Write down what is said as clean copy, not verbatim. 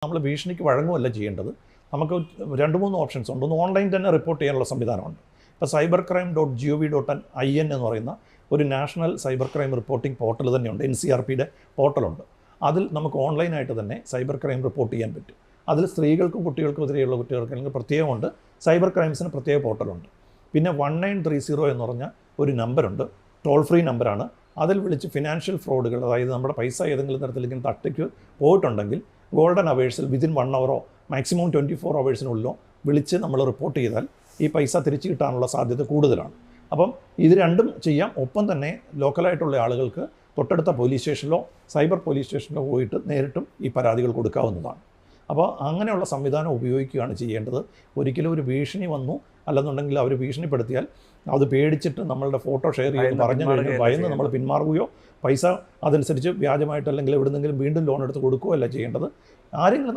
നമ്മൾ ഭീഷണിക്ക് വഴങ്ങുമല്ല ചെയ്യേണ്ടത്. നമുക്ക് 2-3 ഓപ്ഷൻസ് ഉണ്ട്. ഒന്ന് ഓൺലൈൻ തന്നെ റിപ്പോർട്ട് ചെയ്യാനുള്ള സംവിധാനമുണ്ട്. ഇപ്പോൾ cybercrime.gov.in എന്ന് പറയുന്ന ഒരു national cyber crime reporting portal തന്നെയുണ്ട്. NCRPയുടെ പോർട്ടലുണ്ട്. അതിൽ നമുക്ക് ഓൺലൈനായിട്ട് തന്നെ സൈബർ ക്രൈം റിപ്പോർട്ട് ചെയ്യാൻ പറ്റും. അതിൽ സ്ത്രീകൾക്കും കുട്ടികൾക്കും എതിരെയുള്ള കുട്ടികൾക്ക് അല്ലെങ്കിൽ പ്രത്യേകമുണ്ട്. സൈബർ ക്രൈംസിന് പ്രത്യേക പോർട്ടലുണ്ട്. പിന്നെ 1930 എന്ന് പറഞ്ഞ ഒരു നമ്പറുണ്ട്, ടോൾ ഫ്രീ നമ്പറാണ്. അതിൽ വിളിച്ച് ഫിനാൻഷ്യൽ ഫ്രോഡുകൾ, അതായത് നമ്മുടെ പൈസ ഏതെങ്കിലും തരത്തിലേക്ക് തട്ടിക്ക് പോയിട്ടുണ്ടെങ്കിൽ ഗോൾഡൻ അവേഴ്സിൽ വിതിൻ 1 hour മാക്സിമം 24 hours വിളിച്ച് നമ്മൾ റിപ്പോർട്ട് ചെയ്താൽ ഈ പൈസ തിരിച്ചു കിട്ടാനുള്ള സാധ്യത കൂടുതലാണ്. അപ്പം ഇത് രണ്ടും ചെയ്യാം. ഒപ്പം തന്നെ ലോക്കലായിട്ടുള്ള ആളുകൾക്ക് തൊട്ടടുത്ത പോലീസ് സ്റ്റേഷനിലോ സൈബർ പോലീസ് സ്റ്റേഷനിലോ പോയിട്ട് നേരിട്ടും ഈ പരാതികൾ കൊടുക്കാവുന്നതാണ്. അപ്പോൾ അങ്ങനെയുള്ള സംവിധാനം ഉപയോഗിക്കുകയാണ് ചെയ്യേണ്ടത്. ഒരിക്കലും ഒരു ഭീഷണി വന്നു അല്ലെന്നുണ്ടെങ്കിൽ അവർ ഭീഷണിപ്പെടുത്തിയാൽ അത് പേടിച്ചിട്ട് നമ്മളുടെ ഫോട്ടോ ഷെയർ ചെയ്യുമെന്ന് പറഞ്ഞു കഴിഞ്ഞാൽ ഭയന്ന് നമ്മൾ പിന്മാറുകയോ പൈസ അതനുസരിച്ച് വ്യാജമായിട്ട് അല്ലെങ്കിൽ എവിടുന്നെങ്കിലും വീണ്ടും ലോൺ എടുത്ത് കൊടുക്കുകയോ അല്ല ചെയ്യേണ്ടത്. ആരെങ്കിലും